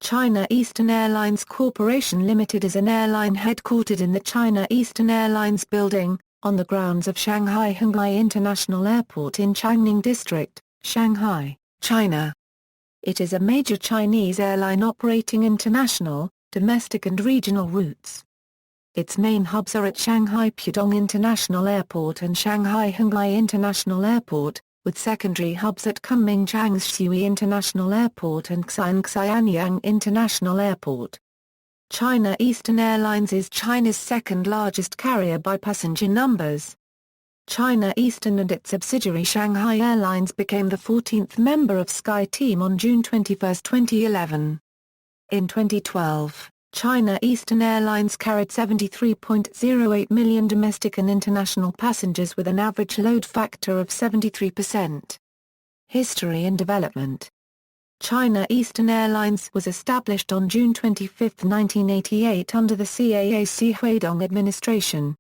China Eastern Airlines Corporation Limited is an airline headquartered in the China Eastern Airlines Building, on the grounds of Shanghai Henglai International Airport in Changning District, Shanghai, China. It is a major Chinese airline operating international, domestic and regional routes. Its main hubs are at Shanghai Pudong International Airport and Shanghai Henglai International Airport, with secondary hubs at Kunming Changshui International Airport and Xi'an International Airport. China Eastern Airlines is China's second-largest carrier by passenger numbers. China Eastern and its subsidiary Shanghai Airlines became the 14th member of SkyTeam on June 21, 2011. In 2012, China Eastern Airlines carried 73.08 million domestic and international passengers with an average load factor of 73%. History and development. China Eastern Airlines was established on June 25, 1988 under the CAAC Huidong administration.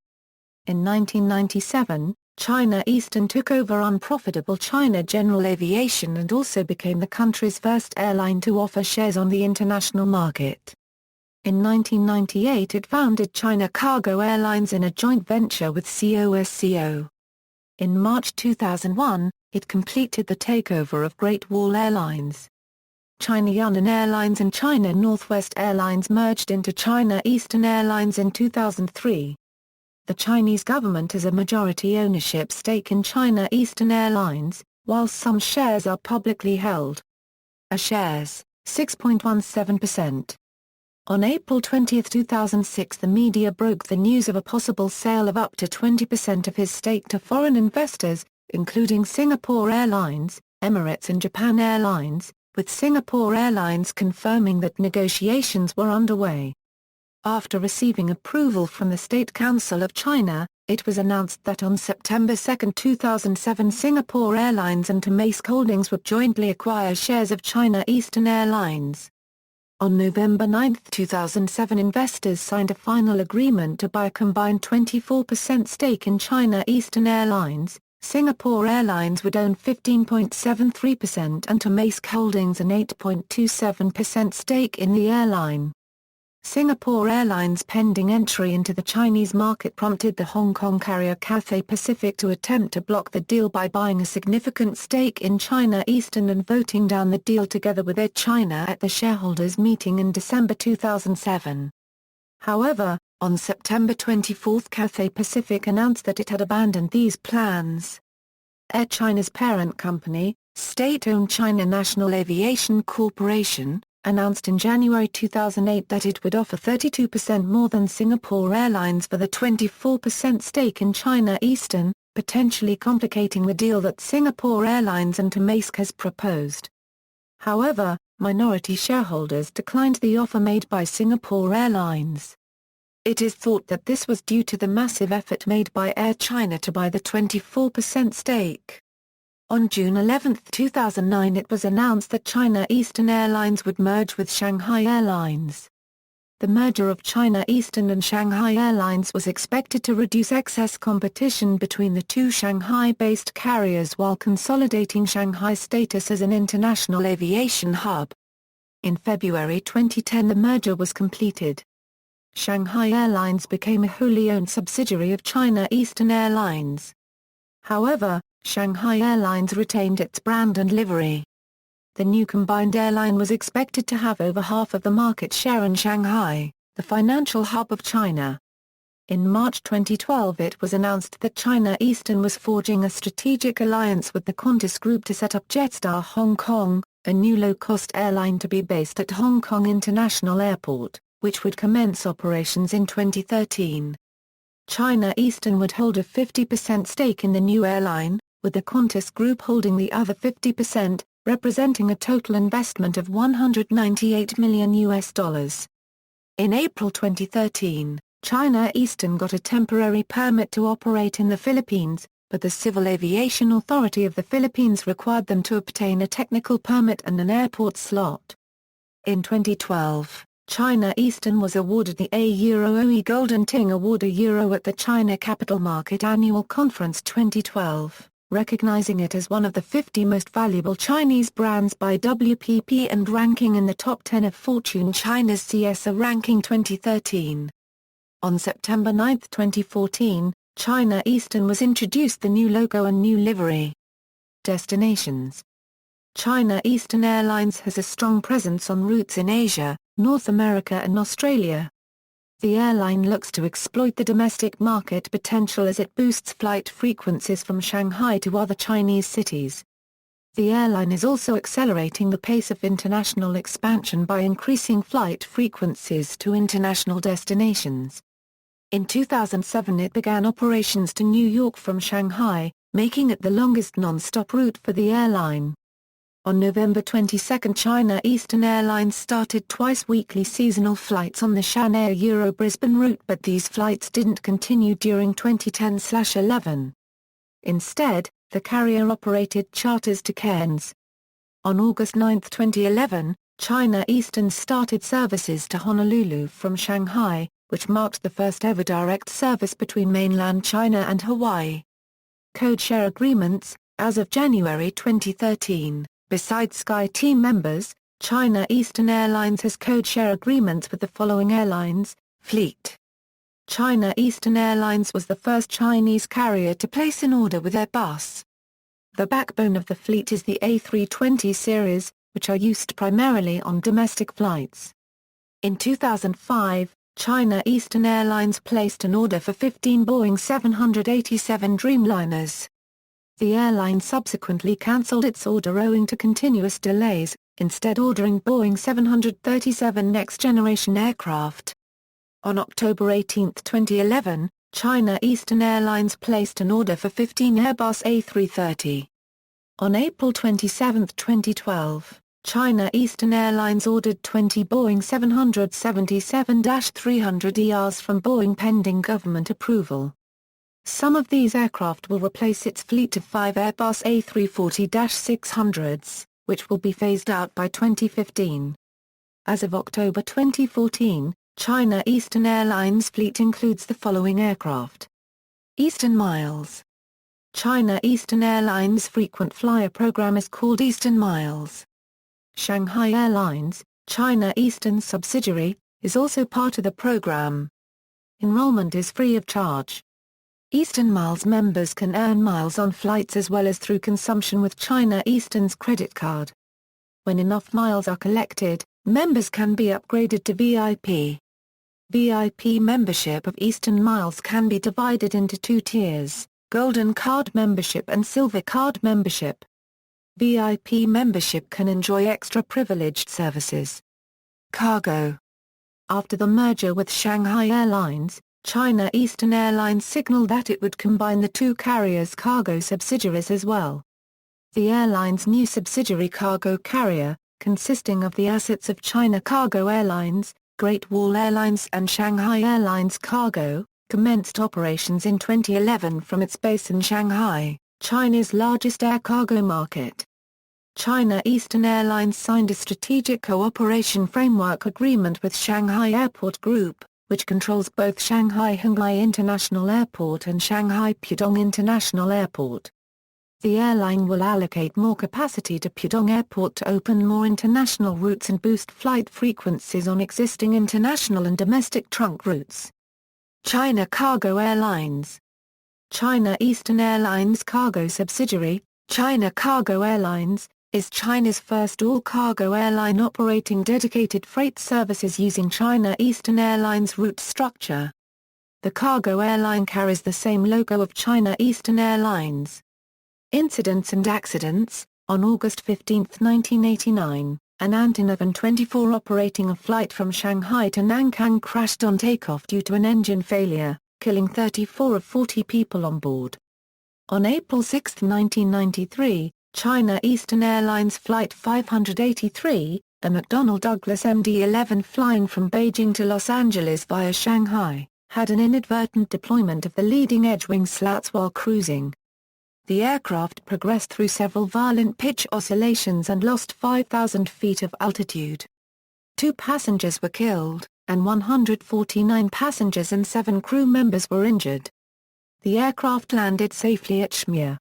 In 1997, China Eastern took over unprofitable China General Aviation and also became the country's first airline to offer shares on the international market. In 1998 it founded China Cargo Airlines in a joint venture with COSCO. In March 2001, it completed the takeover of Great Wall Airlines. China Yunnan Airlines and China Northwest Airlines merged into China Eastern Airlines in 2003. The Chinese government has a majority ownership stake in China Eastern Airlines, while some shares are publicly held. A shares, 6.17%. On April 20, 2006 the media broke the news of a possible sale of up to 20% of his stake to foreign investors, including Singapore Airlines, Emirates and Japan Airlines, with Singapore Airlines confirming that negotiations were underway. After receiving approval from the State Council of China, it was announced that on September 2, 2007 Singapore Airlines and Maersk Holdings would jointly acquire shares of China Eastern Airlines. On November 9, 2007 investors signed a final agreement to buy a combined 24% stake in China Eastern Airlines. Singapore Airlines would own 15.73% and Maersk Holdings an 8.27% stake in the airline. Singapore Airlines' pending entry into the Chinese market prompted the Hong Kong carrier Cathay Pacific to attempt to block the deal by buying a significant stake in China Eastern and voting down the deal together with Air China at the shareholders' meeting in December 2007. However, on September 24 Cathay Pacific announced that it had abandoned these plans. Air China's parent company, state-owned China National Aviation Corporation, announced in January 2008 that it would offer 32% more than Singapore Airlines for the 24% stake in China Eastern, potentially complicating the deal that Singapore Airlines and Maersk has proposed. However, minority shareholders declined the offer made by Singapore Airlines. It is thought that this was due to the massive effort made by Air China to buy the 24% stake. On June 11, 2009 it was announced that China Eastern Airlines would merge with Shanghai Airlines. The merger of China Eastern and Shanghai Airlines was expected to reduce excess competition between the two Shanghai-based carriers while consolidating Shanghai's status as an international aviation hub. In February 2010 the merger was completed. Shanghai Airlines became a wholly owned subsidiary of China Eastern Airlines. However, Shanghai Airlines retained its brand and livery. The new combined airline was expected to have over half of the market share in Shanghai, the financial hub of China. In March 2012 it was announced that China Eastern was forging a strategic alliance with the Qantas Group to set up Jetstar Hong Kong, a new low-cost airline to be based at Hong Kong International Airport, which would commence operations in 2013. China Eastern would hold a 50% stake in the new airline, with the Qantas Group holding the other 50%, representing a total investment of $198 million. In April 2013, China Eastern got a temporary permit to operate in the Philippines, but the Civil Aviation Authority of the Philippines required them to obtain a technical permit and an airport slot. In 2012, China Eastern was awarded the A-OE Golden Ting Award at the China Capital Market Annual Conference 2012. recognizing it as one of the 50 most valuable Chinese brands by WPP and ranking in the top 10 of Fortune China's CSR ranking 2013. On September 9, 2014, China Eastern was introduced the new logo and new livery. Destinations. China Eastern Airlines has a strong presence on routes in Asia, North America and Australia. The airline looks to exploit the domestic market potential as it boosts flight frequencies from Shanghai to other Chinese cities. The airline is also accelerating the pace of international expansion by increasing flight frequencies to international destinations. In 2007 it began operations to New York from Shanghai, making it the longest non-stop route for the airline. On November 22 China Eastern Airlines started twice-weekly seasonal flights on the Shan-Air-Brisbane route, but these flights didn't continue during 2010-11. Instead, the carrier operated charters to Cairns. On August 9, 2011, China Eastern started services to Honolulu from Shanghai, which marked the first-ever direct service between mainland China and Hawaii. Code-share agreements. As of January 2013, besides SkyTeam members, China Eastern Airlines has code-share agreements with the following airlines: Fleet. China Eastern Airlines was the first Chinese carrier to place an order with Airbus. The backbone of the fleet is the A320 series, which are used primarily on domestic flights. In 2005, China Eastern Airlines placed an order for 15 Boeing 787 Dreamliners. The airline subsequently cancelled its order owing to continuous delays, instead ordering Boeing 737 next-generation aircraft. On October 18, 2011, China Eastern Airlines placed an order for 15 Airbus A330. On April 27, 2012, China Eastern Airlines ordered 20 Boeing 777-300ERs from Boeing pending government approval. Some of these aircraft will replace its fleet of 5 Airbus A340-600s, which will be phased out by 2015. As of October 2014, China Eastern Airlines fleet includes the following aircraft. Eastern Miles. China Eastern Airlines frequent flyer program is called Eastern Miles. Shanghai Airlines, China Eastern subsidiary, is also part of the program. Enrollment is free of charge. Eastern Miles members can earn miles on flights as well as through consumption with China Eastern's credit card. When enough miles are collected, members can be upgraded to VIP. VIP membership of Eastern Miles can be divided into 2 tiers, Golden Card membership and Silver Card membership. VIP membership can enjoy extra privileged services. Cargo. After the merger with Shanghai Airlines, China Eastern Airlines signaled that it would combine the 2 carriers' cargo subsidiaries as well. The airline's new subsidiary cargo carrier, consisting of the assets of China Cargo Airlines, Great Wall Airlines and Shanghai Airlines Cargo, commenced operations in 2011 from its base in Shanghai, China's largest air cargo market. China Eastern Airlines signed a strategic cooperation framework agreement with Shanghai Airport Group, which controls both Shanghai Hongqiao International Airport and Shanghai Pudong International Airport. The airline will allocate more capacity to Pudong Airport to open more international routes and boost flight frequencies on existing international and domestic trunk routes. China Cargo Airlines. China Eastern Airlines cargo subsidiary, China Cargo Airlines, is China's first all-cargo airline operating dedicated freight services using China Eastern Airlines route structure. The cargo airline carries the same logo of China Eastern Airlines. Incidents and accidents. On August 15, 1989, an Antonov An-24 operating a flight from Shanghai to Nanking crashed on takeoff due to an engine failure, killing 34 of 40 people on board. On April 6, 1993, China Eastern Airlines Flight 583, a McDonnell Douglas MD-11 flying from Beijing to Los Angeles via Shanghai, had an inadvertent deployment of the leading-edge wing slats while cruising. The aircraft progressed through several violent pitch oscillations and lost 5,000 feet of altitude. 2 passengers were killed, and 149 passengers and 7 crew members were injured. The aircraft landed safely at Shemya.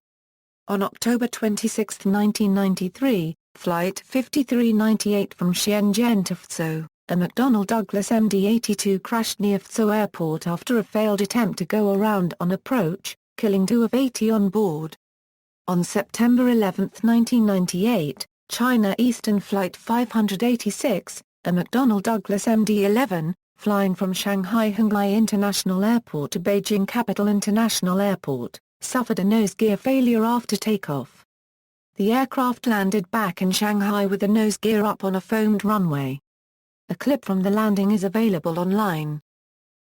On October 26, 1993, Flight 5398 from Shenzhen to Fuzhou, a McDonnell Douglas MD-82 crashed near Fuzhou Airport after a failed attempt to go around on approach, killing 2 of 80 on board. On September 11, 1998, China Eastern Flight 586, a McDonnell Douglas MD-11, flying from Shanghai Henglai International Airport to Beijing Capital International Airport, suffered a nose gear failure after takeoff. The aircraft landed back in Shanghai with the nose gear up on a foamed runway. A clip from the landing is available online.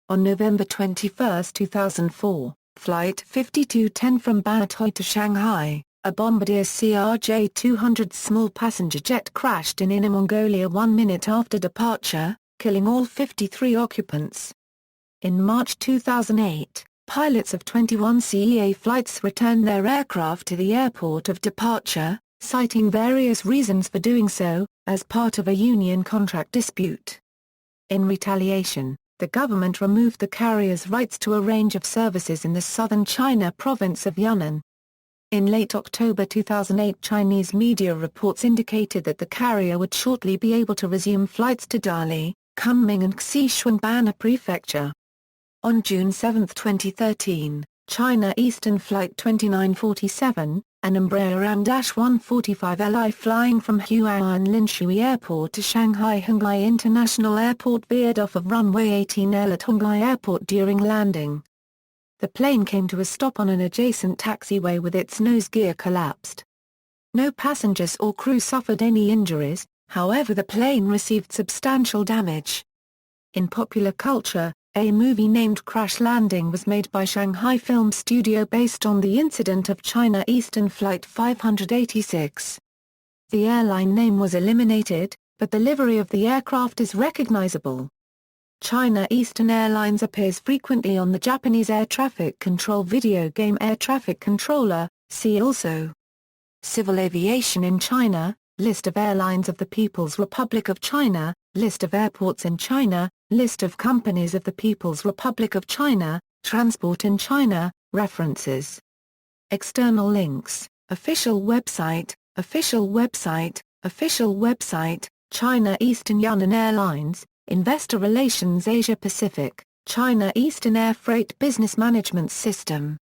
On November 21, 2004, Flight 5210 from Batoy to Shanghai, a Bombardier CRJ-200 small passenger jet crashed in Inner Mongolia 1 minute after departure, killing all 53 occupants. In March 2008, pilots of 21 CEA flights returned their aircraft to the airport of departure, citing various reasons for doing so, as part of a union contract dispute. In retaliation, the government removed the carrier's rights to a range of services in the southern China province of Yunnan. In late October 2008, Chinese media reports indicated that the carrier would shortly be able to resume flights to Dali, Kunming and Xishuangbanna Prefecture. On June 7, 2013, China Eastern Flight 2947, an Embraer AN-145 LI flying from Huai'an Linshui Airport to Shanghai Henglai International Airport veered off of runway 18L at Henglai Airport during landing. The plane came to a stop on an adjacent taxiway with its nose gear collapsed. No passengers or crew suffered any injuries, however the plane received substantial damage. In popular culture, a movie named Crash Landing was made by Shanghai Film Studio based on the incident of China Eastern Flight 586. The airline name was eliminated, but the livery of the aircraft is recognizable. China Eastern Airlines appears frequently on the Japanese air traffic control video game Air Traffic Controller, see also. Civil aviation in China, List of airlines of the People's Republic of China, List of airports in China, List of companies of the People's Republic of China, Transport in China, References. External links, Official website, Official website, Official website, China Eastern Yunnan Airlines, Investor Relations Asia Pacific, China Eastern Air Freight Business Management System.